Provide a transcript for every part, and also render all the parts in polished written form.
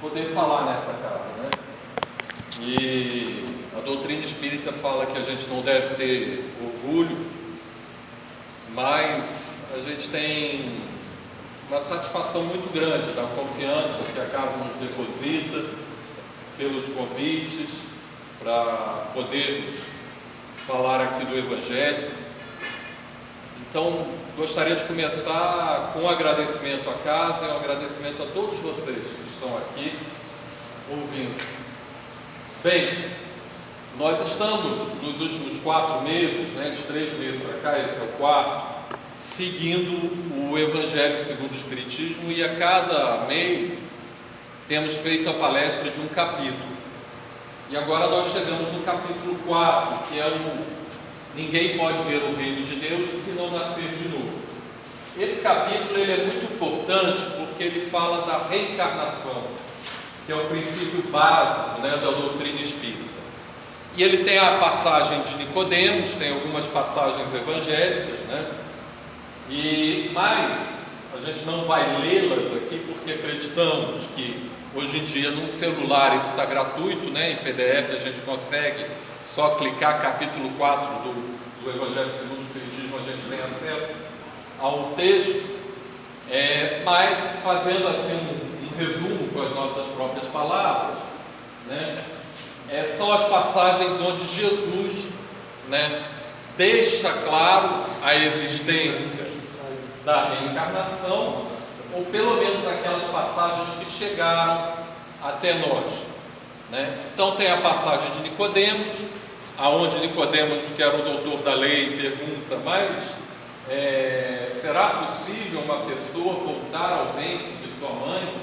poder falar nessa casa, né? E a doutrina espírita fala que a gente não deve ter orgulho, mas a gente tem uma satisfação muito grande da confiança que a casa nos deposita, pelos convites, para poder falar aqui do Evangelho. Então, gostaria de começar com um agradecimento à casa e um agradecimento a todos vocês que estão aqui ouvindo. Bem, nós estamos nos últimos 4 meses, de 3 meses para cá, esse é o 4º, seguindo o Evangelho segundo o Espiritismo, e a cada mês temos feito a palestra de um capítulo. E agora nós chegamos no capítulo 4, que é Ninguém pode ver o reino de Deus se não nascer de novo. Esse capítulo ele é muito importante porque ele fala da reencarnação, que é o princípio básico da doutrina espírita. E ele tem a passagem de Nicodemos, tem algumas passagens evangélicas, mas a gente não vai lê-las aqui porque acreditamos que hoje em dia no celular isso está gratuito, em PDF a gente consegue só clicar capítulo 4 do Evangelho segundo o Espiritismo, a gente tem acesso ao texto, mas fazendo assim um resumo com as nossas próprias palavras, são as passagens onde Jesus deixa claro a existência da reencarnação, ou pelo menos aquelas passagens que chegaram até nós. Então tem a passagem de Nicodemos, aonde Nicodemos, que era o doutor da lei, pergunta: mas será possível uma pessoa voltar ao ventre de sua mãe?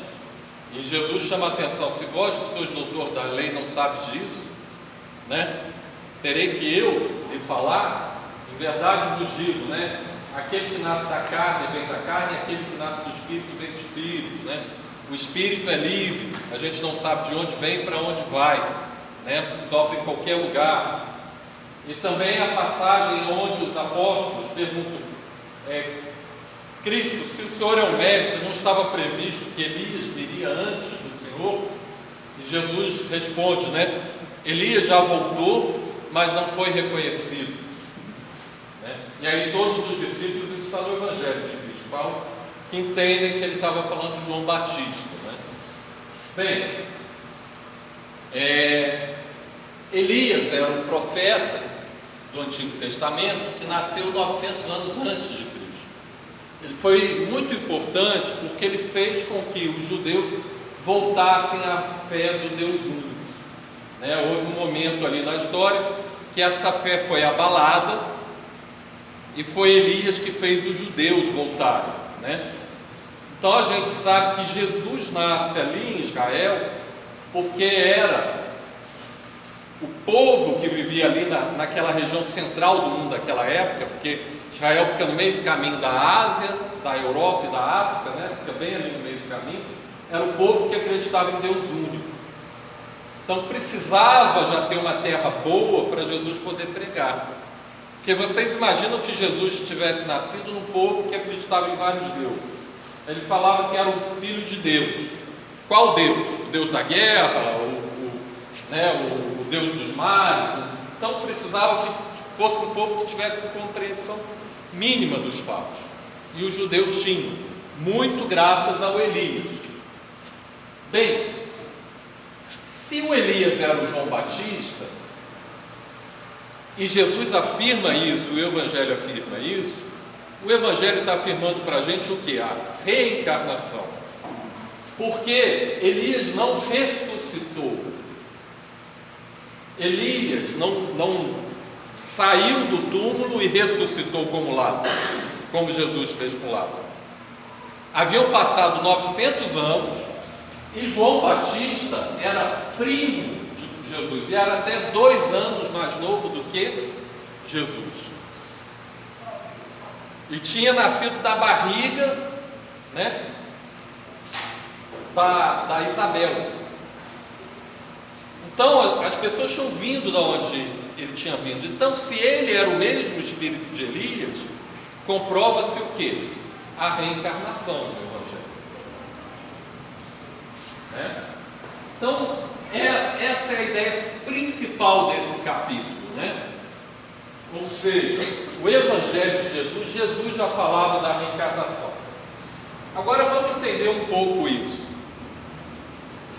E Jesus chama a atenção: se vós que sois doutor da lei não sabes disso, terei que eu lhe falar? Em verdade vos digo, aquele que nasce da carne vem da carne, e aquele que nasce do Espírito vem do Espírito, O Espírito é livre, a gente não sabe de onde vem e para onde vai, sofre em qualquer lugar. E também a passagem onde os apóstolos perguntam: Cristo, se o Senhor é o Mestre, não estava previsto que Elias viria antes do Senhor? E Jesus responde, Elias já voltou, mas não foi reconhecido. E aí todos os discípulos, isso está no Evangelho de Cristo, falam que entendem que ele estava falando de João Batista. Bem, Elias era um profeta do Antigo Testamento que nasceu 900 anos antes de Cristo. Ele foi muito importante porque ele fez com que os judeus voltassem à fé do Deus único. Houve um momento ali na história que essa fé foi abalada, e foi Elias que fez os judeus voltarem. Então a gente sabe que Jesus nasce ali em Israel porque era o povo que vivia ali naquela região central do mundo daquela época, porque Israel fica no meio do caminho da Ásia, da Europa e da África, fica bem ali no meio do caminho. Era o povo que acreditava em Deus único. Então precisava já ter uma terra boa para Jesus poder pregar. Porque vocês imaginam que Jesus tivesse nascido num povo que acreditava em vários deuses. Ele falava que era o Filho de Deus. Qual Deus? O Deus da guerra, o Deus dos mares. Então precisava que fosse um povo que tivesse uma compreensão mínima dos fatos. E os judeus tinham, muito graças ao Elias. Bem, se o Elias era o João Batista, e Jesus afirma isso, o Evangelho afirma isso, o Evangelho está afirmando para a gente o que? A reencarnação. Porque Elias não ressuscitou. Elias não saiu do túmulo e ressuscitou como Lázaro, como Jesus fez com Lázaro. Haviam passado 900 anos e João Batista era primo de Jesus, e era até 2 anos mais novo do que Jesus. E tinha nascido da barriga, da Isabel. Então as pessoas tinham vindo de onde ele tinha vindo. Então, se ele era o mesmo espírito de Elias, comprova-se o quê? A reencarnação do Evangelho. Então, essa é a ideia principal desse capítulo, né? Ou seja, o Evangelho de Jesus, Jesus já falava da reencarnação. Agora vamos entender um pouco isso.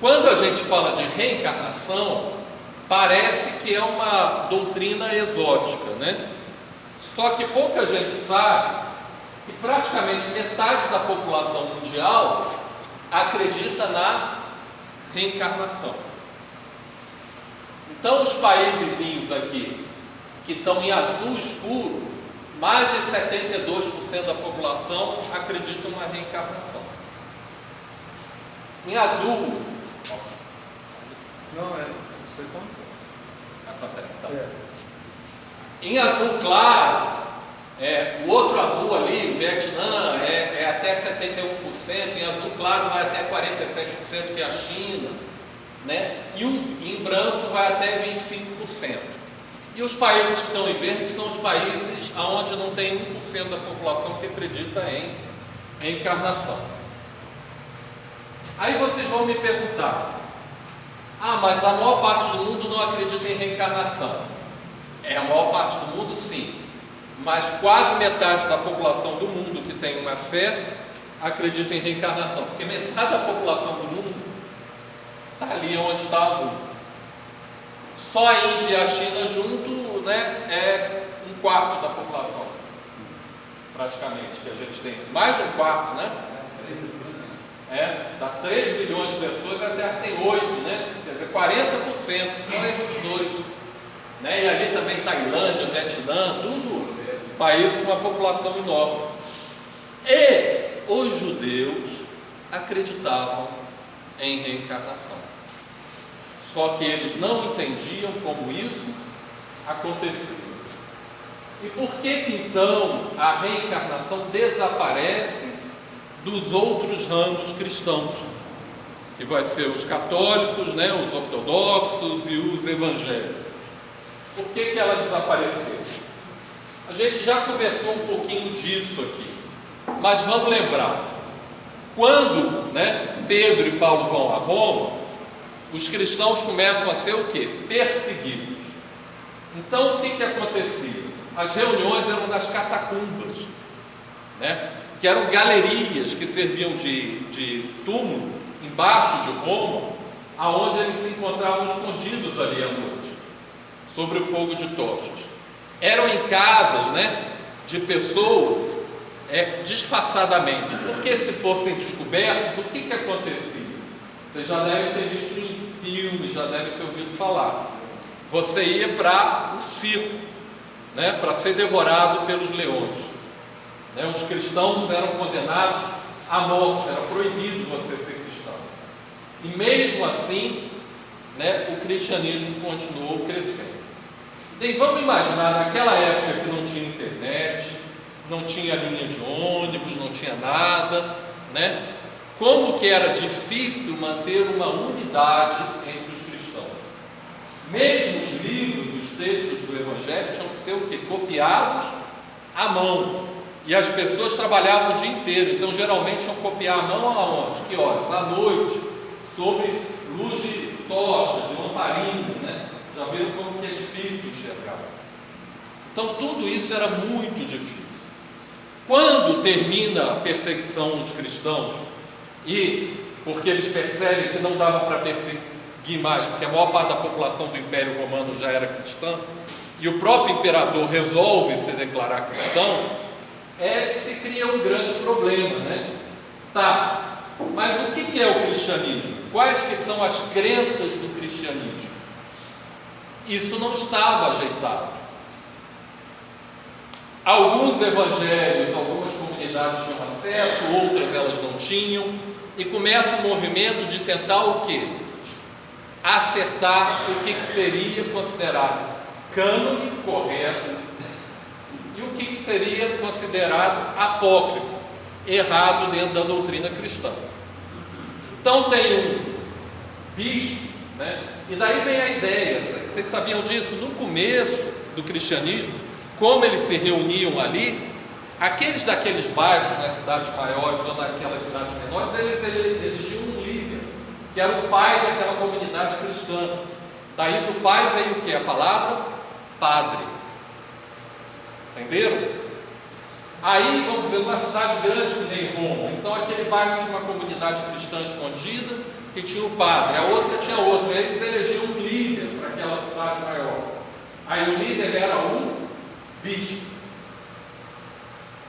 Quando a gente fala de reencarnação, parece que é uma doutrina exótica, né? Só que pouca gente sabe que praticamente metade da população mundial acredita na reencarnação. Então, os países aqui, que estão em azul escuro, mais de 72% da população acreditam na reencarnação. Em azul... Não, isso acontece, tá? Em azul claro, o outro azul ali, o Vietnã, é até 71%, em azul claro vai até 47%, que é a China, né? E em branco vai até 25%. E os países que estão em verde são os países onde não tem 1% da população que acredita em reencarnação. Aí vocês vão me perguntar: mas a maior parte do mundo não acredita em reencarnação. A maior parte do mundo sim, mas quase metade da população do mundo que tem uma fé acredita em reencarnação, porque metade da população do mundo está ali onde está azul. Só a Índia e a China junto, né, é 1/4 da população, praticamente, que a gente tem. Mais de 1/4, né? Dá 3 bilhões de pessoas, a Terra tem 8, né? Quer dizer, 40%, só esses dois. Né? E ali também Tailândia, Vietnã, tudo países com uma população enorme. E os judeus acreditavam em reencarnação. Só que eles não entendiam como isso acontecia. E por que então a reencarnação desaparece dos outros ramos cristãos? Que vai ser os católicos, né, os ortodoxos e os evangélicos. Por que ela desapareceu? A gente já conversou um pouquinho disso aqui, mas vamos lembrar. Quando, né, Pedro e Paulo vão a Roma, os cristãos começam a ser o quê? Perseguidos. Então o que acontecia? As reuniões eram nas catacumbas, né, que eram galerias que serviam de túmulo embaixo de Roma, aonde eles se encontravam escondidos ali à noite, sobre o fogo de tochas. Eram em casas, né, de pessoas disfarçadamente, porque se fossem descobertos, o que acontecia? Vocês já devem ter visto em filmes, já devem ter ouvido falar. Você ia para o circo, né, para ser devorado pelos leões. Né, os cristãos eram condenados à morte, era proibido você ser cristão. E mesmo assim, né, o cristianismo continuou crescendo. E vamos imaginar, naquela época que não tinha internet, não tinha linha de ônibus, não tinha nada, né? Como que era difícil manter uma unidade entre os cristãos. Mesmo os livros, os textos do Evangelho tinham que ser o quê? Copiados à mão. E as pessoas trabalhavam o dia inteiro, então geralmente iam copiar à mão aonde? Que horas? À noite, sobre luz de tocha, de lamparina, né? Já viram como que é difícil enxergar. Então tudo isso era muito difícil. Quando termina a perseguição dos cristãos, e porque eles percebem que não dava para perseguir mais, porque a maior parte da população do Império Romano já era cristã, e o próprio imperador resolve se declarar cristão, se cria um grande problema, né? Mas o que é o cristianismo? Quais que são as crenças do cristianismo? Isso não estava ajeitado. Alguns evangelhos, algumas comunidades tinham acesso, outras elas não tinham, e começa um movimento de tentar o quê? Acertar o que seria considerado cânone correto e o que seria considerado apócrifo, errado dentro da doutrina cristã. Então tem um bispo, né? E daí vem a ideia, vocês sabiam disso? No começo do cristianismo, como eles se reuniam ali, aqueles daqueles bairros, nas cidades maiores ou naquelas cidades menores, eles elegiam um líder, que era o pai daquela comunidade cristã. Daí do pai veio o que? A palavra padre. Entenderam? Aí, vamos dizer, uma cidade grande que nem Roma, então aquele bairro tinha uma comunidade cristã escondida, que tinha o padre, a outra tinha outro, aí eles elegiam um líder para aquela cidade maior. Aí o líder era o bispo,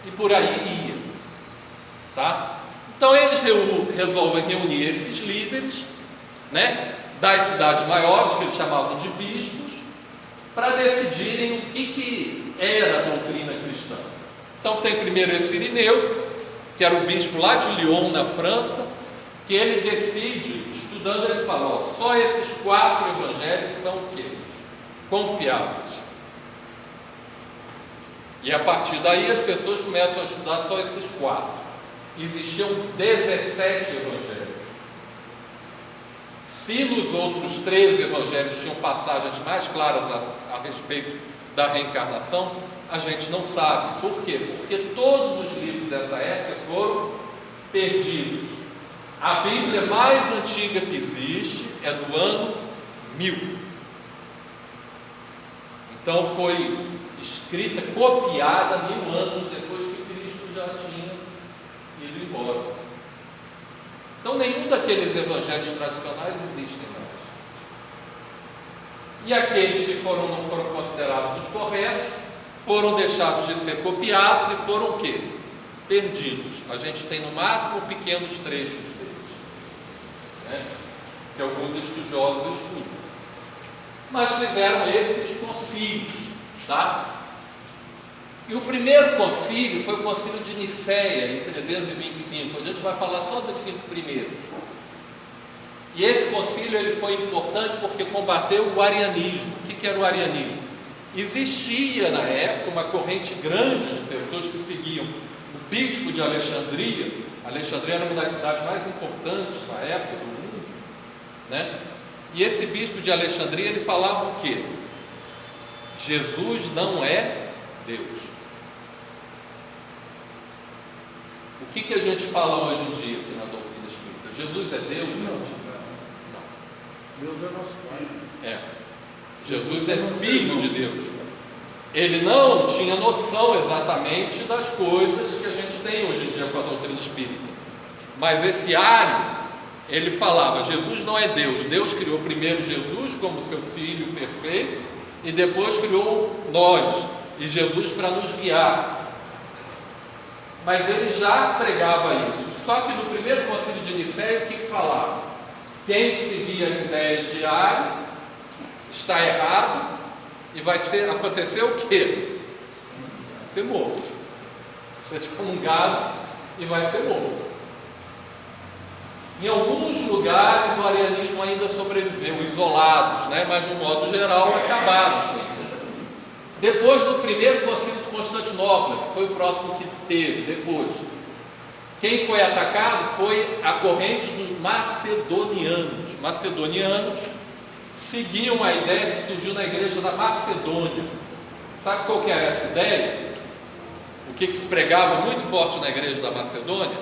e por aí ia, tá? Então eles resolvem reunir esses líderes, né, das cidades maiores, que eles chamavam de bispos, para decidirem o que era a doutrina cristã. Então tem primeiro esse Irineu, que era o bispo lá de Lyon, na França, que ele decide, estudando, ele fala, ó, só esses 4 evangelhos são o quê? Confiáveis. E a partir daí as pessoas começam a estudar só esses 4. Existiam 17 evangelhos. Se nos outros 13 evangelhos tinham passagens mais claras a respeito da reencarnação, a gente não sabe. Por quê? Porque todos os livros dessa época foram perdidos. A Bíblia mais antiga que existe é do ano 1000. Então foi escrita, copiada 1000 anos depois que Cristo já tinha ido embora. Então nenhum daqueles evangelhos tradicionais existem mais. E aqueles que não foram considerados os corretos, foram deixados de ser copiados e foram o quê? Perdidos. A gente tem no máximo pequenos trechos deles, né, que alguns estudiosos estudam. Mas fizeram esses concílios, tá? E o primeiro concílio foi o concílio de Nicéia, em 325. A gente vai falar só dos 5 primeiros. E esse concílio ele foi importante porque combateu o arianismo. O que era o arianismo? Existia na época uma corrente grande de pessoas que seguiam o bispo de Alexandria. Alexandria era uma das cidades mais importantes da época do mundo, né? E esse bispo de Alexandria, ele falava o quê? Jesus não é Deus. O que a gente fala hoje em dia aqui na doutrina espírita? Jesus é Deus? Não. Deus é nosso Pai. Jesus é filho de Deus. Ele não tinha noção exatamente das coisas que a gente tem hoje em dia com a doutrina espírita. Mas esse Ário, ele falava, Jesus não é Deus. Deus criou primeiro Jesus como seu filho perfeito e depois criou nós e Jesus para nos guiar. Mas ele já pregava isso. Só que no primeiro concílio de Nicéia, o que falava? Quem seguir as ideias de Ário está errado e vai acontecer o quê? Vai ser morto. Vai ser excomungado e vai ser morto. Em alguns lugares o arianismo ainda sobreviveu, isolados, né? Mas de um modo geral acabaram com isso. Depois do primeiro concílio de Constantinopla, que foi o próximo que teve depois, quem foi atacado foi a corrente dos macedonianos. Macedonianos seguiam a ideia que surgiu na igreja da Macedônia. Sabe qual que era essa ideia? O que se pregava muito forte na igreja da Macedônia?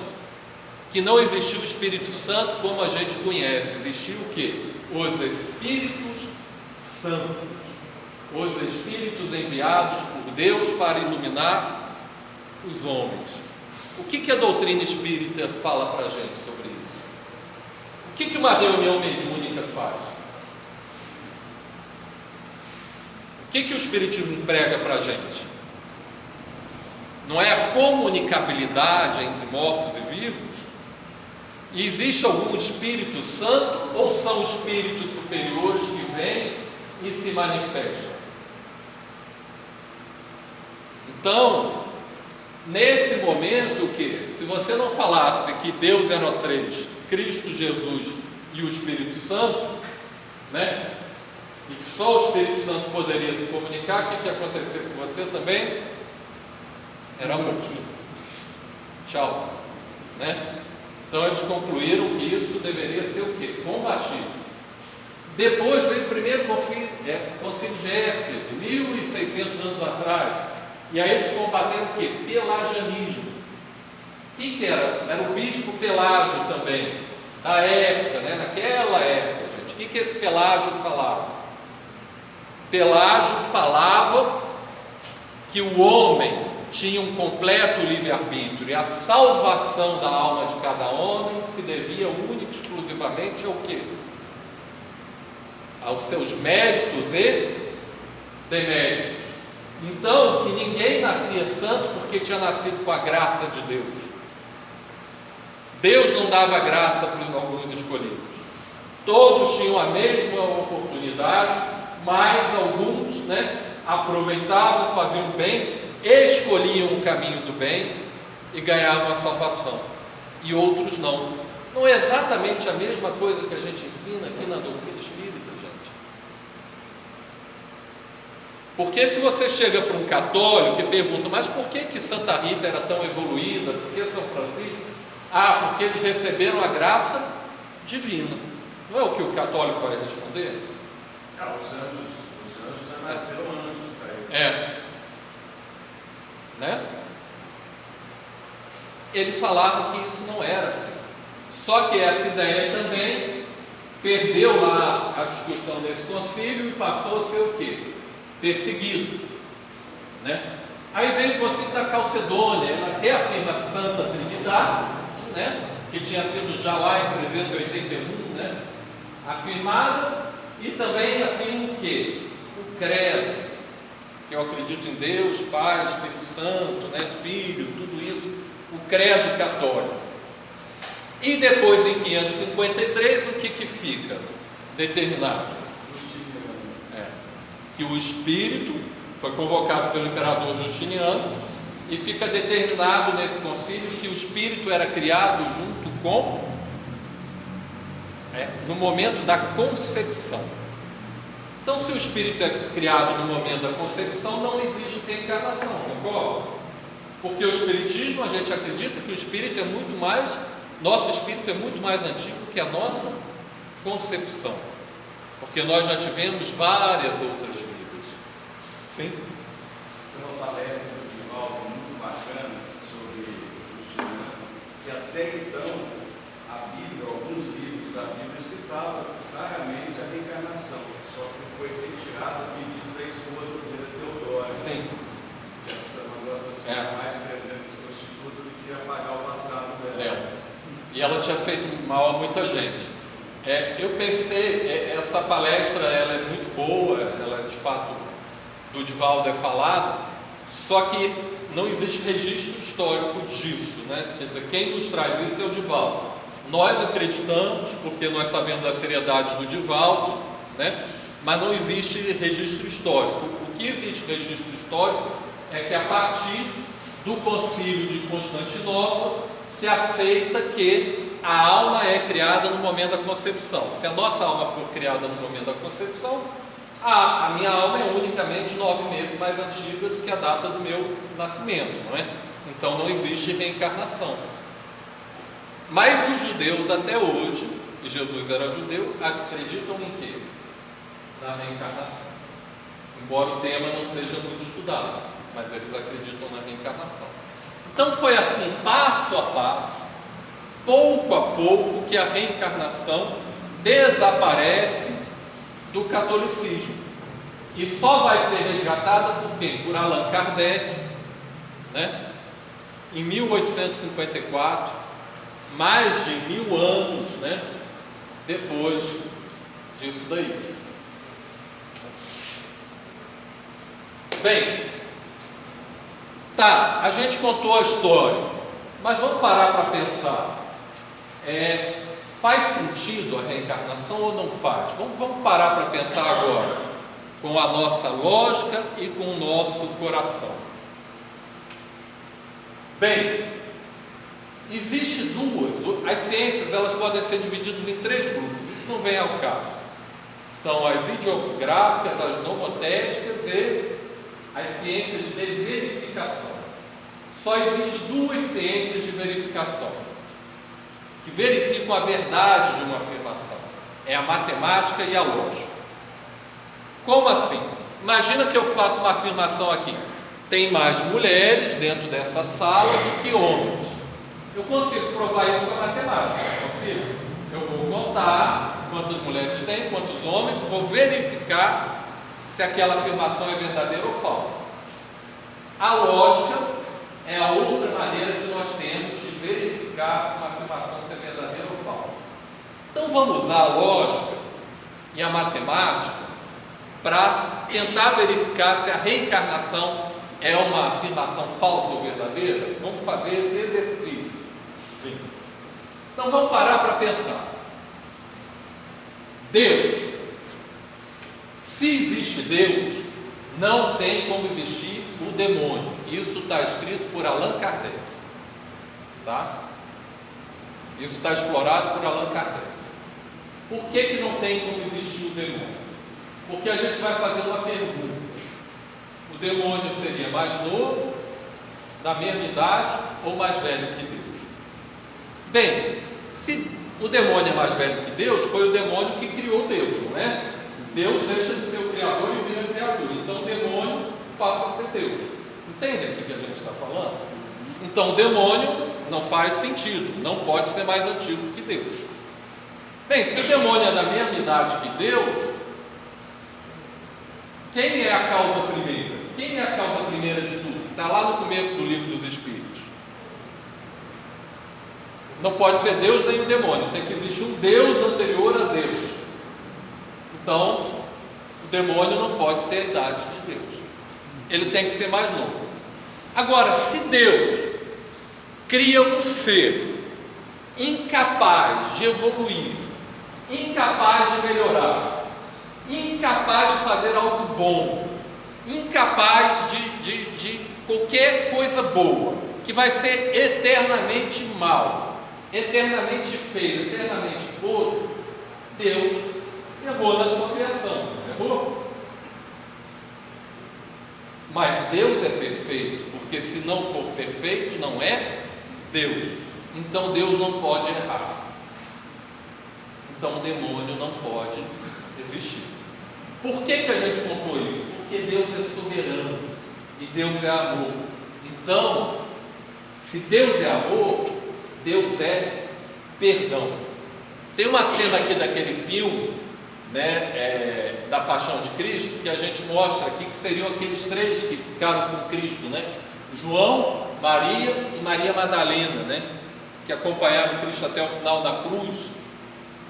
Que não existia o Espírito Santo como a gente conhece. Existia o quê? Os Espíritos Santos. Os Espíritos enviados por Deus para iluminar os homens. O que a doutrina espírita fala para a gente sobre isso? O que uma reunião mediúnica faz? O que o Espiritismo prega para a gente? Não é a comunicabilidade entre mortos e vivos? E existe algum Espírito Santo ou são espíritos superiores que vêm e se manifestam? Então, nesse momento, se você não falasse que Deus era três, Cristo, Jesus e o Espírito Santo, né? E que só o Espírito Santo poderia se comunicar, o que ia acontecer com você também? Era morto. Tchau. Né? Então eles concluíram que isso deveria ser o quê? Combatido. Depois veio o primeiro concílio de Éfeso, 1600 anos atrás. E aí eles combateram o quê? Pelagianismo. Quem que era? Era o bispo Pelágio também. da época, né? Naquela época, gente, o que esse Pelágio falava? Pelágio falava que o homem tinha um completo livre-arbítrio e a salvação da alma de cada homem se devia única e exclusivamente ao quê? Aos seus méritos e deméritos. Então, que ninguém nascia santo porque tinha nascido com a graça de Deus. Deus não dava graça para alguns escolhidos. Todos tinham a mesma oportunidade, mas alguns, aproveitavam, faziam o bem, escolhiam o caminho do bem e ganhavam a salvação. E outros não. Não é exatamente a mesma coisa que a gente ensina aqui na doutrina espírita, gente? Porque se você chega para um católico e pergunta, mas por que Santa Rita era tão evoluída? Por que São Francisco? Porque eles receberam a graça divina. Não é o que o católico vai responder? Os anjos já nasceram anjos para ele. Né? Ele falava que isso não era assim. Só que essa ideia também perdeu lá a discussão nesse concílio e passou a ser o quê? Perseguido, né? Aí vem o concílio da Calcedônia, ela reafirma a Santa Trindade, né? Que tinha sido já lá em 381, né? Afirmada, e também afirma o quê? O credo, que eu acredito em Deus, Pai, Espírito Santo, né? Filho, tudo isso, o credo católico. E depois, em 553, o que fica determinado? Que o Espírito foi convocado pelo imperador Justiniano e fica determinado nesse concílio que o Espírito era criado junto com, no momento da concepção. Então, se o Espírito é criado no momento da concepção, não existe reencarnação, concorda? Porque o Espiritismo, a gente acredita que o Espírito é muito mais, nosso Espírito é muito mais antigo que a nossa concepção, porque nós já tivemos várias outras vidas. Sim? Tem uma palestra do Divaldo muito bacana sobre Justiniano, que até então a Bíblia, alguns livros da Bíblia citavam claramente a reencarnação, só que foi retirado do pedido da esposa dele, Teodora. Sim. Que essa mandou assassinar mais de 300 prostitutas e queria apagar o passado dela. E ela tinha feito mal a muita gente. Eu pensei, essa palestra ela é muito boa, ela de fato do Divaldo é falada, só que não existe registro histórico disso, né? Quer dizer, quem nos traz isso é o Divaldo. Nós acreditamos, porque nós sabemos da seriedade do Divaldo, né? Mas não existe registro histórico. O que existe registro histórico é que a partir do concílio de Constantinopla se aceita que a alma é criada no momento da concepção. Se a nossa alma for criada no momento da concepção, a minha alma é unicamente 9 meses mais antiga do que a data do meu nascimento, não é? Então não existe reencarnação. Mas os judeus até hoje, e Jesus era judeu, acreditam em quê? Na reencarnação. Embora o tema não seja muito estudado, mas eles acreditam na reencarnação. Então foi assim, passo a passo, pouco a pouco, que a reencarnação desaparece do catolicismo. E só vai ser resgatada por quem? Por Allan Kardec, né? Em 1854, mais de 1000 anos, né? Depois disso daí. Bem, a gente contou a história, mas vamos parar para pensar. Faz sentido a reencarnação ou não faz? Vamos parar para pensar agora, com a nossa lógica e com o nosso coração. Bem, existe as ciências elas podem ser divididas em 3 grupos, isso não vem ao caso. São as ideográficas, as nomotéticas e as ciências de verificação. Só existem 2 ciências de verificação que verificam a verdade de uma afirmação: é a matemática e a lógica. Como assim? Imagina que eu faço uma afirmação aqui: tem mais mulheres dentro dessa sala do que homens. Eu consigo provar isso com a matemática, não consigo? Eu contar quantas mulheres tem, quantos homens, vou verificar se aquela afirmação é verdadeira ou falsa. A lógica é a outra maneira que nós temos de verificar uma afirmação se é verdadeira ou falsa. Então vamos usar a lógica e a matemática para tentar verificar se a reencarnação é uma afirmação falsa ou verdadeira. Vamos fazer esse exercício. Sim. Então vamos parar para pensar. Deus. Se existe Deus, não tem como existir o demônio. Isso está escrito por Allan Kardec. Tá? Isso está explorado por Allan Kardec. Por que não tem como existir o demônio? Porque a gente vai fazer uma pergunta. O demônio seria mais novo, da mesma idade ou mais velho que Deus? Bem, se o demônio é mais velho que Deus, foi o demônio que criou Deus, não é? Deus deixa de ser o Criador e vira criatura. Então o demônio passa a ser Deus. Entende o que a gente está falando? Então o demônio não faz sentido, não pode ser mais antigo que Deus. Bem, se o demônio é da mesma idade que Deus, quem é a causa primeira? Quem é a causa primeira de tudo? Que está lá no começo do livro dos Espíritos. Não pode ser Deus nem o demônio, tem que existir um Deus anterior a Deus. Então, o demônio não pode ter a idade de Deus, ele tem que ser mais novo. Agora, se Deus cria um ser incapaz de evoluir, incapaz de melhorar, incapaz de fazer algo bom, incapaz de qualquer coisa boa, que vai ser eternamente mal, eternamente feio, eternamente podre, Deus errou na sua criação, errou? Mas Deus é perfeito, porque se não for perfeito, não é Deus. Então Deus não pode errar. Então o demônio não pode existir. Por que a gente contou isso? Porque Deus é soberano e Deus é amor. Então, se Deus é amor, Deus é perdão. Tem uma cena aqui daquele filme, né, da Paixão de Cristo, que a gente mostra aqui que seriam aqueles três que ficaram com Cristo, né? João, Maria e Maria Madalena, né? Que acompanharam Cristo até o final da cruz,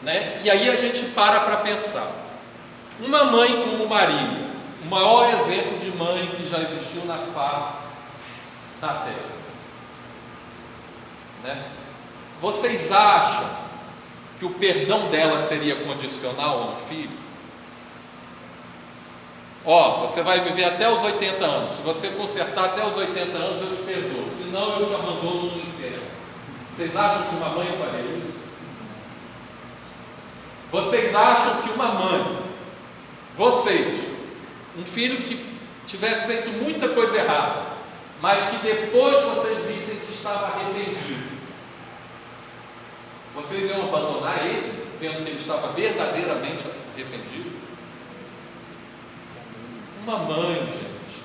né? E aí a gente para pensar. Uma mãe como Maria, o maior exemplo de mãe que já existiu na face da terra, né? Vocês acham que o perdão dela seria condicional a um filho? Você vai viver até os 80 anos, se você consertar até os 80 anos eu te perdoo, senão eu te abandono no inferno. Vocês acham que uma mãe faria isso? Vocês acham que uma mãe, um filho que tivesse feito muita coisa errada, mas que depois vocês vissem que estava arrependido, vocês iam abandonar ele, vendo que ele estava verdadeiramente arrependido? Uma mãe, gente,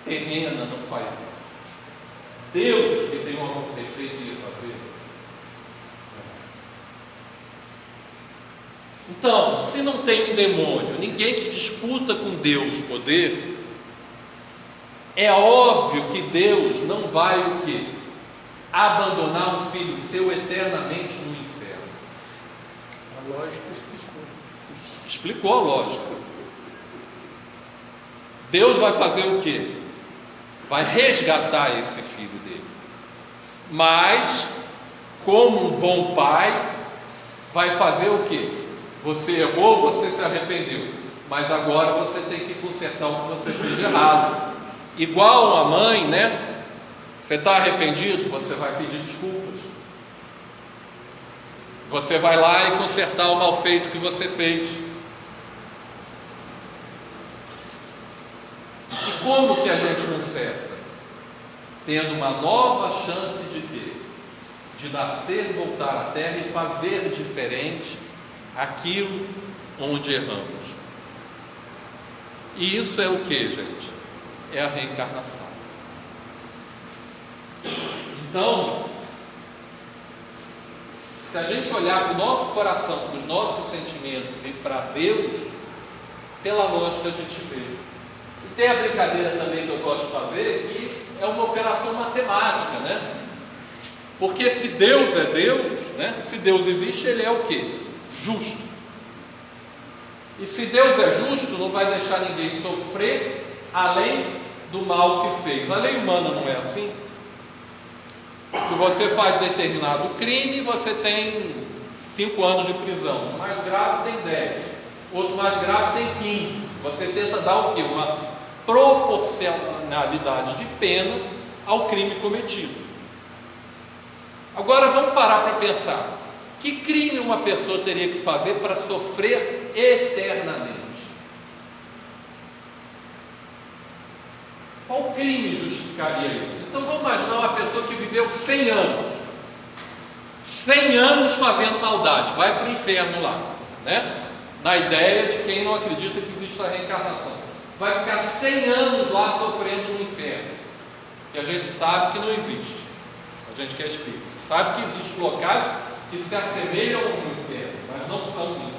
terrena não faz isso. Deus, que tem um amor perfeito, ia fazer. Então, se não tem um demônio, ninguém que disputa com Deus poder, é óbvio que Deus não vai o quê? Abandonar um filho seu eternamente no inferno. A lógica explicou a lógica. Deus vai fazer o quê? Vai resgatar esse filho dele, mas como um bom pai vai fazer o quê? Você errou, você se arrependeu, mas agora você tem que consertar o que você fez de errado. Igual uma mãe, né? Você está arrependido? Você vai pedir desculpas. Você vai lá e consertar o mal feito que você fez. E como que a gente conserta? Tendo uma nova chance de quê? De nascer, voltar à terra e fazer diferente aquilo onde erramos. E isso é o que, gente? É a reencarnação. Então, se a gente olhar para o nosso coração, para os nossos sentimentos e para Deus, pela lógica a gente vê. E tem a brincadeira também que eu gosto de fazer, que é uma operação matemática, né? Porque se Deus é Deus, né? Se Deus existe, Ele é o quê? Justo. E se Deus é justo, não vai deixar ninguém sofrer além do mal que fez. A lei humana não é assim? Se você faz determinado crime, você tem 5 anos de prisão. O mais grave tem 10. Outro mais grave tem 15. Você tenta dar o quê? Uma proporcionalidade de pena ao crime cometido. Agora vamos parar para pensar. Que crime uma pessoa teria que fazer para sofrer eternamente? Qual crime justificaria isso? Então vamos imaginar uma pessoa que viveu 100 anos. 100 anos fazendo maldade, vai para o inferno lá, né? Na ideia de quem não acredita que existe a reencarnação. Vai ficar 100 anos lá sofrendo no inferno. E a gente sabe que não existe. A gente quer explicar. Sabe que existem locais que se assemelham ao inferno, mas não são o inferno.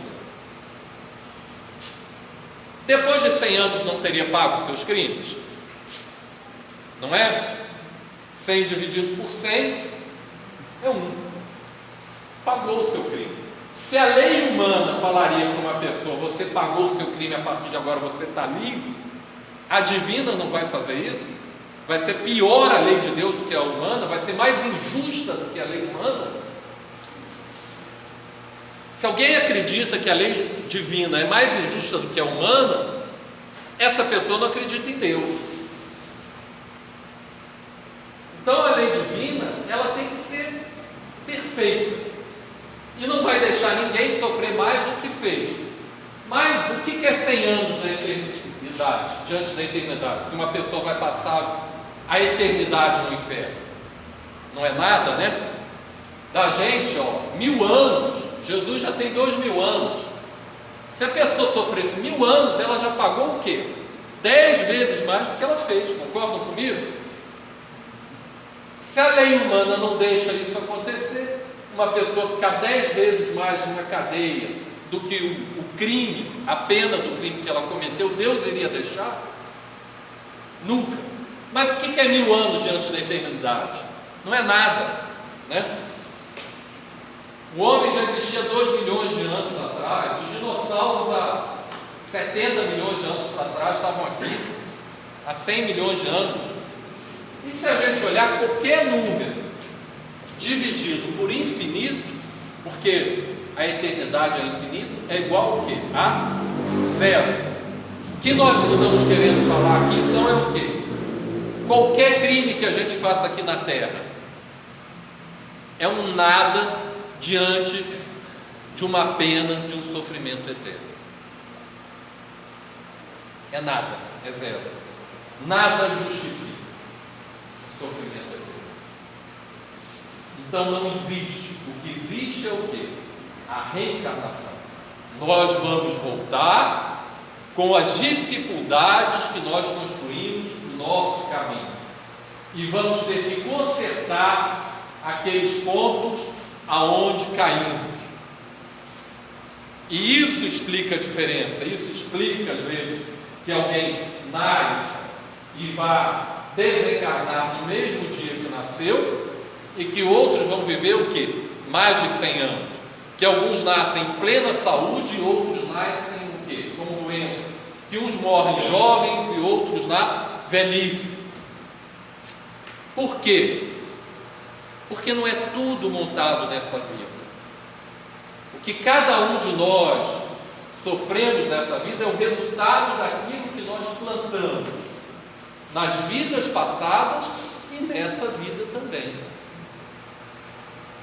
Depois de 100 anos não teria pago seus crimes? Não é? 100 dividido por 100 é 1. Pagou o seu crime. Se a lei humana falaria para uma pessoa, você pagou o seu crime, a partir de agora você está livre, a divina não vai fazer isso? Vai ser pior a lei de Deus do que a humana? Vai ser mais injusta do que a lei humana? Se alguém acredita que a lei divina é mais injusta do que a humana, essa pessoa não acredita em Deus. Então a lei divina, ela tem que ser perfeita e não vai deixar ninguém sofrer mais do que fez. Mas o que é 100 anos na eternidade, diante da eternidade? Se uma pessoa vai passar a eternidade no inferno, não é nada, né? Da gente, 1000 anos, Jesus já tem 2000 anos. Se a pessoa sofresse 1000 anos, ela já pagou o quê? 10 vezes mais do que ela fez, concordam comigo? Se a lei humana não deixa isso acontecer, uma pessoa ficar 10 vezes mais numa cadeia do que o crime, a pena do crime que ela cometeu, Deus iria deixar? Nunca. Mas o que é 1000 anos diante da eternidade? Não é nada, né? O homem já existia 2 milhões de anos atrás, os dinossauros há 70 milhões de anos para trás estavam aqui, há 100 milhões de anos. E se a gente olhar qualquer número dividido por infinito, porque a eternidade é infinito, é igual ao quê? A zero. O que nós estamos querendo falar aqui então é o quê? Qualquer crime que a gente faça aqui na Terra é um nada diante de uma pena, de um sofrimento eterno. É nada, é zero. Nada justifica o sofrimento eterno. Então não existe. O que existe é o quê? A reencarnação. Nós vamos voltar com as dificuldades que nós construímos no nosso caminho. E vamos ter que consertar aqueles pontos aonde caímos. E isso explica a diferença. Isso explica, às vezes, que alguém nasce e vai desencarnar no mesmo dia que nasceu, e que outros vão viver o quê? Mais de 100 anos. Que alguns nascem em plena saúde e outros nascem o quê? Como doença. Que uns morrem jovens e outros na velhice. Por quê? Porque não é tudo montado nessa vida. O que cada um de nós sofremos nessa vida é o resultado daquilo que nós plantamos nas vidas passadas e nessa vida também.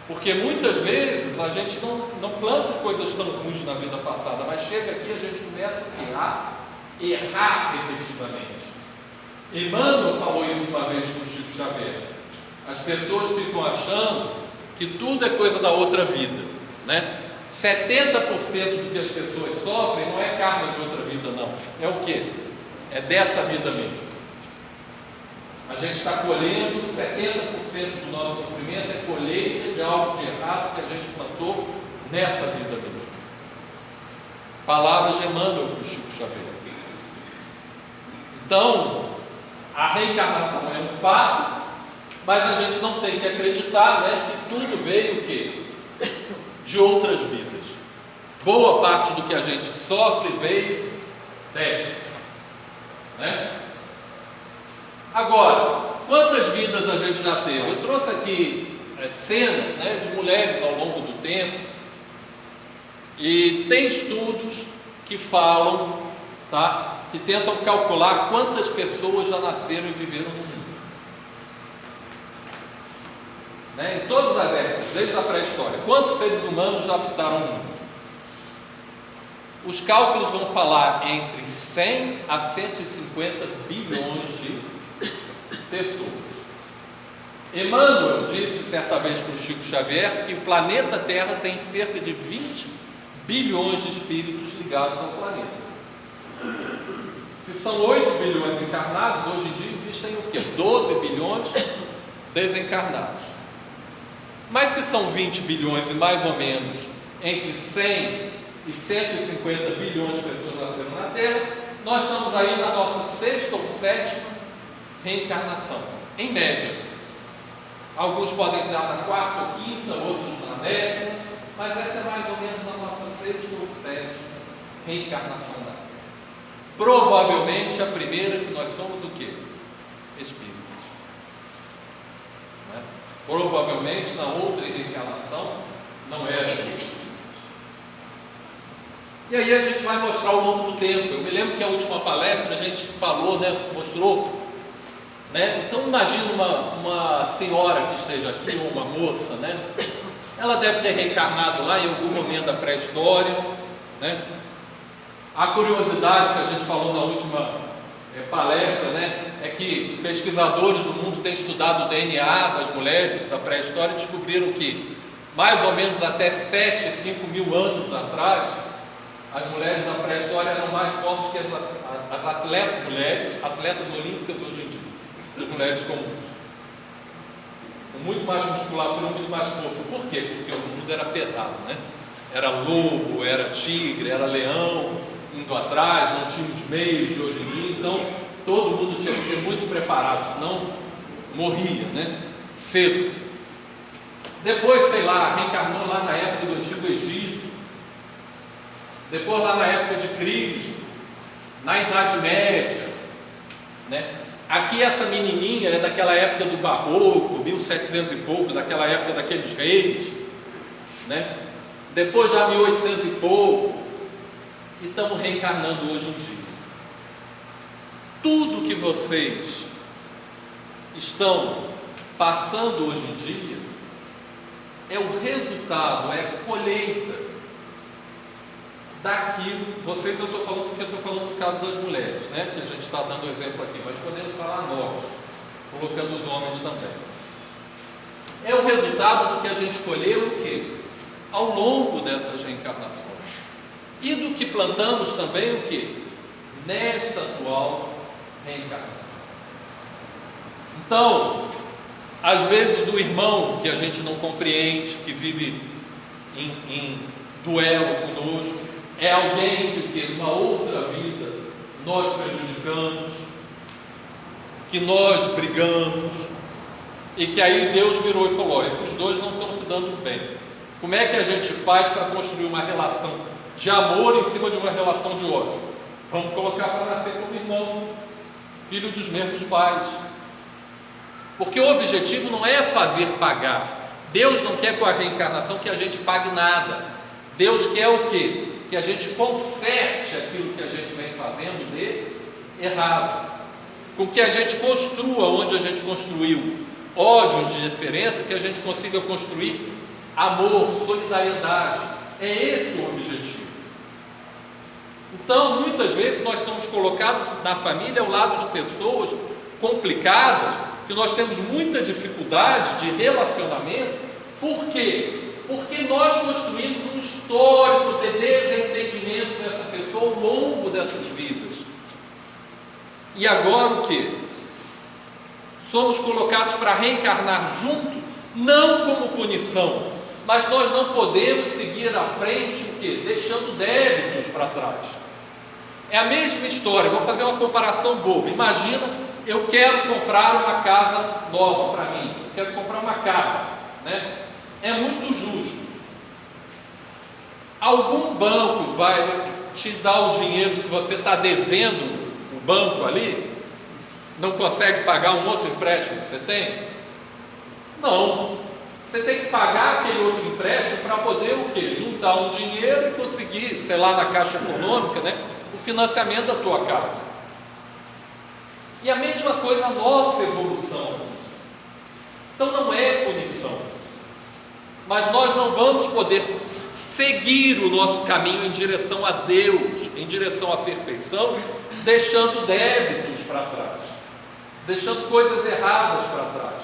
Porque muitas vezes a gente não planta coisas tão ruins na vida passada, mas chega aqui e a gente começa a errar repetidamente. Emmanuel falou isso uma vez com o Chico Xavier. As pessoas ficam achando que tudo é coisa da outra vida, né? 70% do que as pessoas sofrem não é karma de outra vida, não. É o quê? É dessa vida mesmo. A gente está colhendo 70% do nosso sofrimento é colheita de algo de errado que a gente plantou nessa vida mesmo. Palavras de Emmanuel para o Chico Xavier. Então, a reencarnação é um fato, mas a gente não tem que acreditar, né, que tudo veio o quê? De outras vidas. Boa parte do que a gente sofre veio desta, né? Agora, quantas vidas a gente já teve? Eu trouxe aqui cenas, né, de mulheres ao longo do tempo, e tem estudos que falam, tá, que tentam calcular quantas pessoas já nasceram e viveram no mundo, né, em todas as épocas, desde a pré-história. Quantos seres humanos já habitaram o mundo? Os cálculos vão falar entre 100 a 150 bilhões de pessoas. Emmanuel disse certa vez para o Chico Xavier que o planeta Terra tem cerca de 20 bilhões de espíritos ligados ao planeta. Se são 8 bilhões encarnados, hoje em dia existem o quê? 12 bilhões desencarnados. Mas se são 20 bilhões e mais ou menos entre 100 e 150 bilhões de pessoas nasceram na Terra, nós estamos aí na nossa 6ª ou 7ª reencarnação, em média. Alguns podem estar na 4ª ou 5ª, outros na 10ª, mas essa é mais ou menos a nossa 6ª ou 7ª reencarnação da Terra. Provavelmente a primeira que nós somos o quê? Espíritos, né? Provavelmente na outra reencarnação não era espírito. E aí a gente vai mostrar ao longo do tempo. Eu me lembro que a última palestra a gente falou, né, mostrou, né? Então imagina uma senhora que esteja aqui, ou uma moça, né? Ela deve ter reencarnado lá em algum momento da pré-história, né? A curiosidade que a gente falou na última palestra, né, é que pesquisadores do mundo têm estudado o DNA das mulheres da pré-história e descobriram que mais ou menos até 5 mil anos atrás, as mulheres da pré-história eram mais fortes que as atletas olímpicas hoje em dia, as mulheres comuns, com muito mais musculatura, muito mais força. Por quê? Porque o mundo era pesado, né? Era lobo, era tigre, era leão indo atrás, não tinha os meios de hoje em dia, então todo mundo tinha que ser muito preparado, senão morria, né? Cedo. Depois, sei lá, reencarnou lá na época do Antigo Egito, depois lá na época de Cristo, na Idade Média, né? Aqui essa menininha é daquela época do Barroco, 1700 e pouco, daquela época daqueles reis, né? Depois já 1800 e pouco, e estamos reencarnando hoje em dia. Tudo que vocês estão passando hoje em dia é o resultado, é a colheita daquilo. Vocês, eu estou falando porque eu estou falando do caso das mulheres, né? Que a gente está dando exemplo aqui, mas podemos falar nós, colocando os homens também. É o resultado do que a gente colheu o quê? Ao longo dessas reencarnações. E do que plantamos também o quê? Nesta atual reencarnação. Então, às vezes o irmão que a gente não compreende, que vive em duelo conosco, é alguém que numa outra vida nós prejudicamos, que nós brigamos, e que aí Deus virou e falou: esses dois não estão se dando bem. Como é que a gente faz para construir uma relação de amor em cima de uma relação de ódio? Vamos colocar para nascer como irmão, filho dos mesmos pais. Porque o objetivo não é fazer pagar. Deus não quer com a reencarnação que a gente pague nada. Deus quer o quê? Que a gente conserte aquilo que a gente vem fazendo de errado, com que a gente construa onde a gente construiu ódio, indiferença, que a gente consiga construir amor, solidariedade. É esse o objetivo. Então, muitas vezes nós somos colocados na família ao lado de pessoas complicadas, que nós temos muita dificuldade de relacionamento. Por quê? Porque nós construímos um histórico de desentendimento dessa pessoa ao longo dessas vidas. E agora o quê? somos colocados para reencarnar junto, não como punição, mas nós não podemos seguir à frente o quê? Deixando débitos para trás. É a mesma história. Vou fazer uma comparação boba. Imagina, eu quero comprar uma casa nova para mim, eu quero comprar uma casa, né? É muito justo. Algum banco vai te dar o dinheiro se você está devendo o banco ali? Não consegue pagar um outro empréstimo que você tem? Não. Você tem que pagar aquele outro empréstimo para poder o quê? Juntar um dinheiro e conseguir, sei lá, na Caixa Econômica, né, o financiamento da tua casa. E a mesma coisa a nossa evolução. Então não é punição. Mas nós não vamos poder seguir o nosso caminho em direção a Deus, em direção à perfeição, deixando débitos para trás, deixando coisas erradas para trás.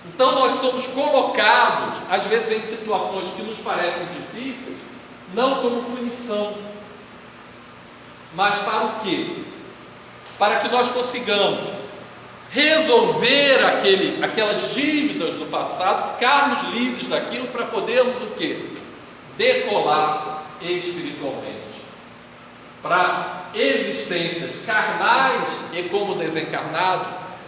Então nós somos colocados, às vezes, em situações que nos parecem difíceis, não como punição, mas para o quê? Para que nós consigamos resolver aquelas dívidas do passado, ficarmos livres daquilo para podermos o quê? Decolar espiritualmente para existências carnais e como desencarnado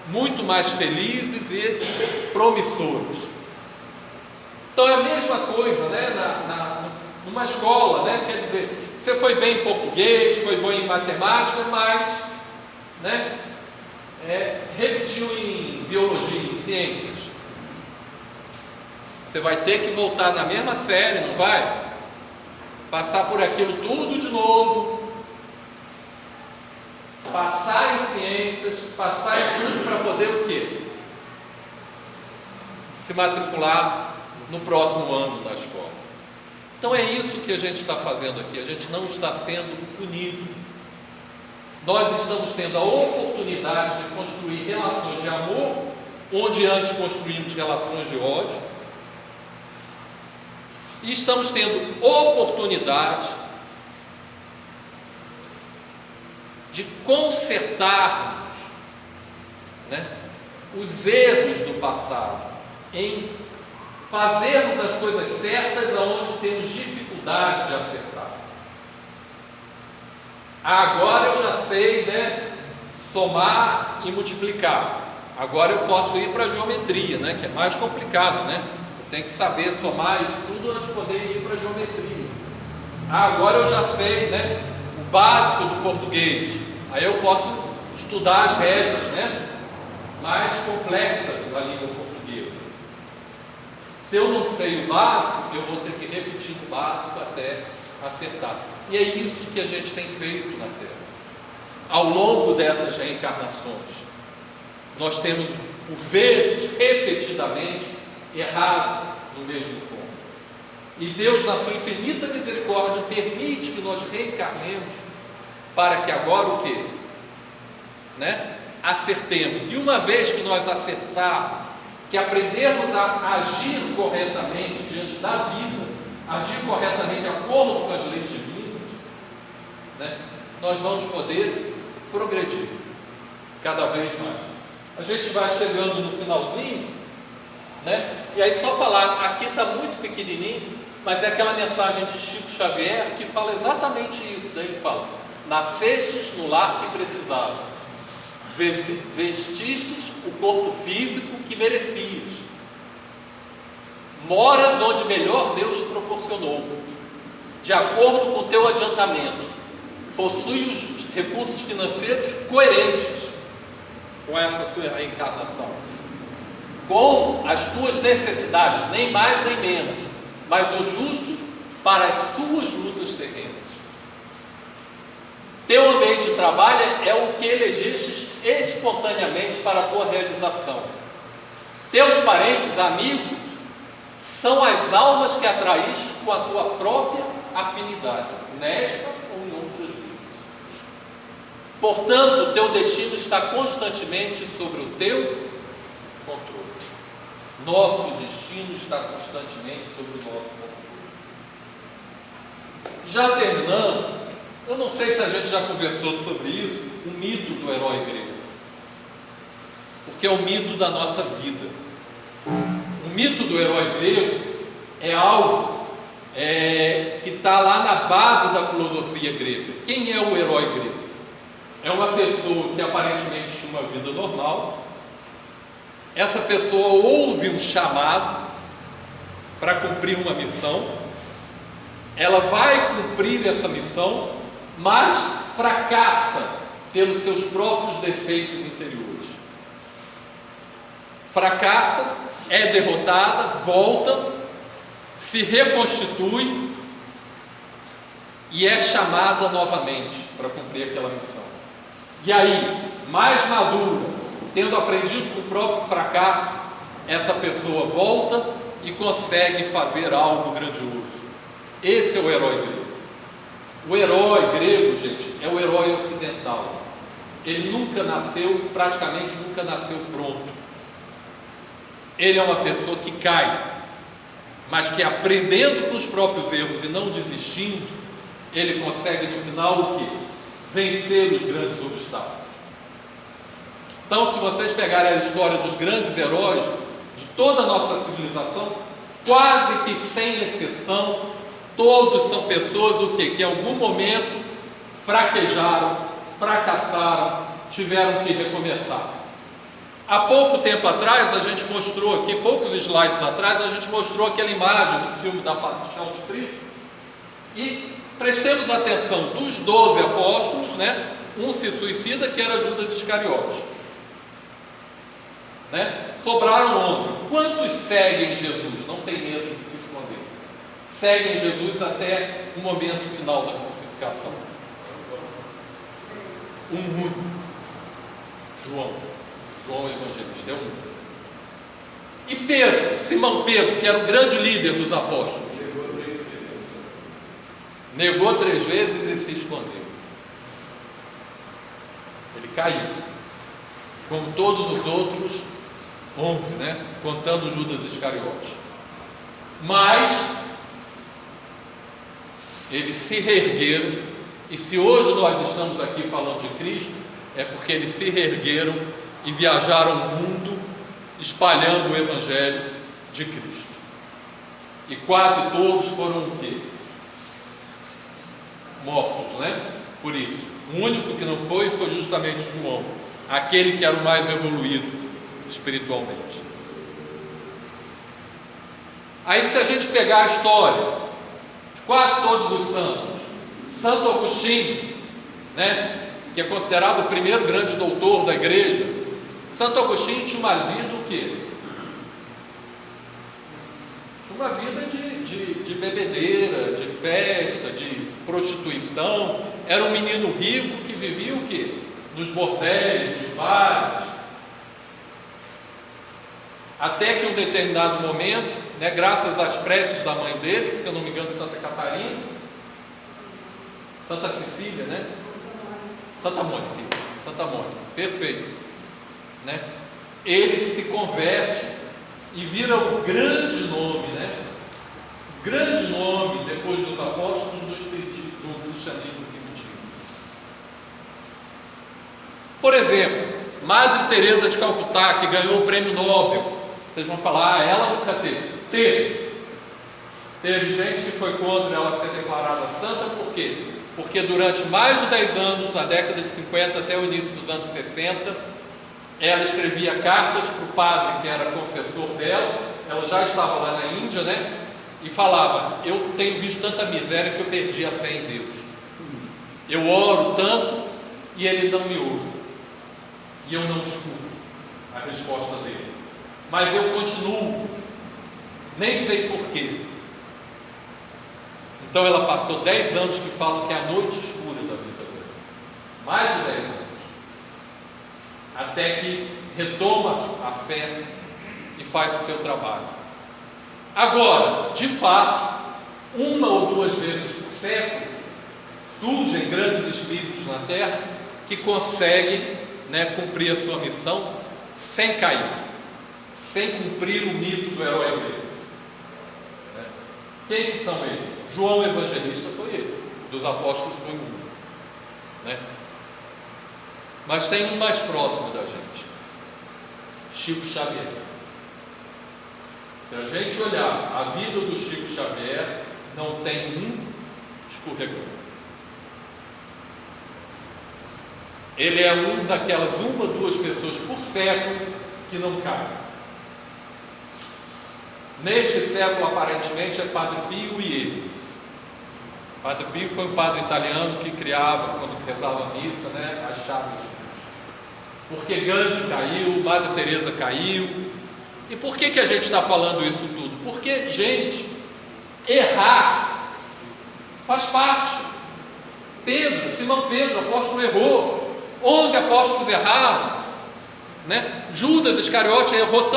muito mais felizes e promissoras. Então é a mesma coisa, né, numa escola, né? Quer dizer, você foi bem em português, foi bom em matemática, mas, né, repetiu em biologia, em ciências. Você vai ter que voltar na mesma série, não vai? Passar por aquilo tudo de novo, passar em ciências, passar em tudo para poder o quê? Se matricular no próximo ano na escola. Então é isso que a gente está fazendo aqui. A gente não está sendo punido. Nós estamos tendo a oportunidade de construir relações de amor, onde antes construímos relações de ódio. E estamos tendo oportunidade de consertarmos, né, os erros do passado, em fazermos as coisas certas aonde temos dificuldade de acertar. Agora eu já sei, né, somar e multiplicar. Agora eu posso ir para a geometria, né, que é mais complicado, né? Eu tenho que saber somar isso tudo antes de poder ir para a geometria. Agora eu já sei, né, o básico do português. Aí eu posso estudar as regras, né, mais complexas da língua portuguesa. Se eu não sei o básico, eu vou ter que repetir o básico até acertar. E é isso que a gente tem feito na Terra. Ao longo dessas reencarnações, nós temos, por vezes, repetidamente, errado no mesmo ponto. E Deus, na sua infinita misericórdia, permite que nós reencarnemos para que agora o quê? Né? Acertemos. E uma vez que nós acertarmos, que aprendermos a agir corretamente diante da vida, agir corretamente de acordo com as leis divinas, né, nós vamos poder progredir cada vez mais. A gente vai chegando no finalzinho, né, e aí só falar, aqui está muito pequenininho, mas é aquela mensagem de Chico Xavier que fala exatamente isso. Daí ele fala: nascestes no lar que precisavas, vestistes o corpo físico que merecias, moras onde melhor Deus te proporcionou, de acordo com o teu adiantamento, possui os recursos financeiros coerentes com essa sua reencarnação, com as tuas necessidades, nem mais nem menos, mas o justo para as suas lutas terrenas. Teu ambiente de trabalho é o que elegeste espontaneamente para a tua realização. Teus parentes, amigos, são as almas que atraíste com a tua própria afinidade, nesta ou em outras vidas. Portanto, teu destino está constantemente sobre o teu controle. Nosso destino está constantemente sobre o nosso controle. Já terminando, eu não sei se a gente já conversou sobre isso, o mito do herói grego. porque é o mito da nossa vida. O mito do herói grego é algo que está lá na base da filosofia grega. Quem é o herói grego? É uma pessoa que aparentemente tinha uma vida normal. Essa pessoa ouve um chamado para cumprir uma missão. Ela vai cumprir essa missão, mas fracassa pelos seus próprios defeitos interiores. Fracassa, é derrotada, volta, se reconstitui e é chamada novamente para cumprir aquela missão. E aí, mais madura, tendo aprendido com o próprio fracasso, essa pessoa volta e consegue fazer algo grandioso. Esse é o herói grego. O herói grego, gente, é o herói ocidental. Ele nunca nasceu, praticamente nunca nasceu pronto. Ele é uma pessoa que cai, mas que aprendendo com os próprios erros e não desistindo, ele consegue no final o quê? Vencer os grandes obstáculos. Então, se vocês pegarem a história dos grandes heróis de toda a nossa civilização, quase que sem exceção, todos são pessoas o quê? Que em algum momento fraquejaram, fracassaram, tiveram que recomeçar. Há pouco tempo atrás, a gente mostrou aqui, poucos slides atrás, a gente mostrou aquela imagem do filme da Paixão de Cristo. E prestemos atenção, dos 12 apóstolos, né, um se suicida, que era Judas Iscariotes. Né? Sobraram 11. Quantos seguem Jesus? Não tem medo de se esconder. Seguem Jesus até o momento final da crucificação. Um único. João Evangelista, é um. E Pedro, Simão Pedro, que era o grande líder dos apóstolos, negou 3 vezes e se escondeu. Ele caiu, como todos os outros 11, né? Contando Judas Iscariotes. Mas eles se reergueram, e se hoje nós estamos aqui falando de Cristo, é porque eles se reergueram e viajaram o mundo espalhando o Evangelho de Cristo. E quase todos foram o quê? Mortos, né? Por isso, o único que não foi justamente João, aquele que era o mais evoluído espiritualmente. Aí, se a gente pegar a história de quase todos os santos, Santo Agostinho, né, que é considerado o primeiro grande doutor da igreja, Santo Agostinho tinha uma vida o quê? Tinha uma vida de bebedeira, de festa, de prostituição. Era um menino rico que vivia o quê? Nos bordéis, nos bares. Até que em um determinado momento, né, graças às preces da mãe dele, que, se eu não me engano, Santa Catarina, Santa Cecília, né? Santa Mônica, perfeito, né? Ele se converte e vira o grande nome, né? Grande nome, depois dos apóstolos, do cristianismo primitivo. Por exemplo, Madre Teresa de Calcutá, que ganhou o prêmio Nobel. Vocês vão falar, ela nunca teve. Teve gente que foi contra ela ser declarada santa, por quê? Porque durante mais de 10 anos, na década de 50 até o início dos anos 60, ela escrevia cartas para o padre que era confessor dela. Ela já estava lá na Índia, né? E falava: eu tenho visto tanta miséria que eu perdi a fé em Deus. Eu oro tanto e ele não me ouve, e eu não escuto a resposta dele, mas eu continuo, nem sei porquê. Então ela passou 10 anos, que falam que é a noite escura da vida dela, mais de 10 anos, até que retoma a fé e faz o seu trabalho. Agora, de fato, 1 ou 2 vezes por século surgem grandes espíritos na Terra que conseguem, né, cumprir a sua missão sem cair, sem cumprir o mito do herói grego. Quem que são eles? João Evangelista foi ele, dos apóstolos foi um, né? Mas tem um mais próximo da gente, Chico Xavier. Se a gente olhar a vida do Chico Xavier, não tem um escorregão. Ele é daquelas 1 ou 2 pessoas por século que não cai. Neste século, aparentemente, é Padre Pio e ele. Padre Pio foi um padre italiano que criava, quando rezava a missa, as chaves de Deus. Porque Gandhi caiu, Madre Teresa caiu. E por que a gente está falando isso tudo? Porque, gente, errar faz parte. Simão Pedro, apóstolo, errou. 11 apóstolos erraram, Judas Iscariote errou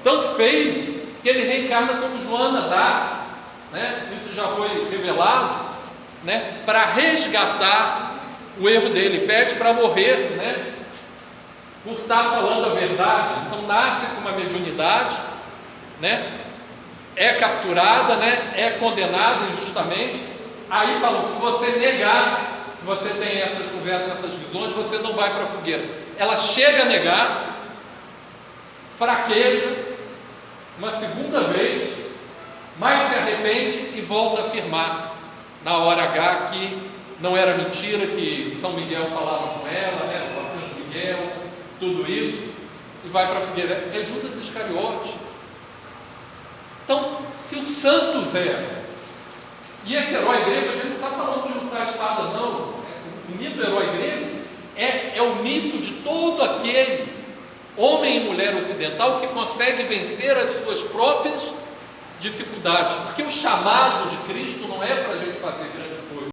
tão feio que ele reencarna como Joana d'Arc, Isso já foi revelado, para resgatar o erro dele. Pede para morrer, por estar falando a verdade. Então nasce com uma mediunidade, é capturada, é condenada injustamente. Aí falam: se você negar que você tem essas conversas, essas visões, você não vai para a fogueira. Ela chega a negar, fraqueja uma segunda vez, mas se arrepende e volta a afirmar na hora H que não era mentira, que São Miguel falava com ela, o arcanjo Miguel, tudo isso, e vai para a fogueira. É Judas Iscariote. Então, se os santos eram, e esse herói grego, a gente não está falando de lutar a espada, não. O mito do herói grego é o mito de todo aquele homem e mulher ocidental que consegue vencer as suas próprias dificuldades. Porque o chamado de Cristo não é para a gente fazer grandes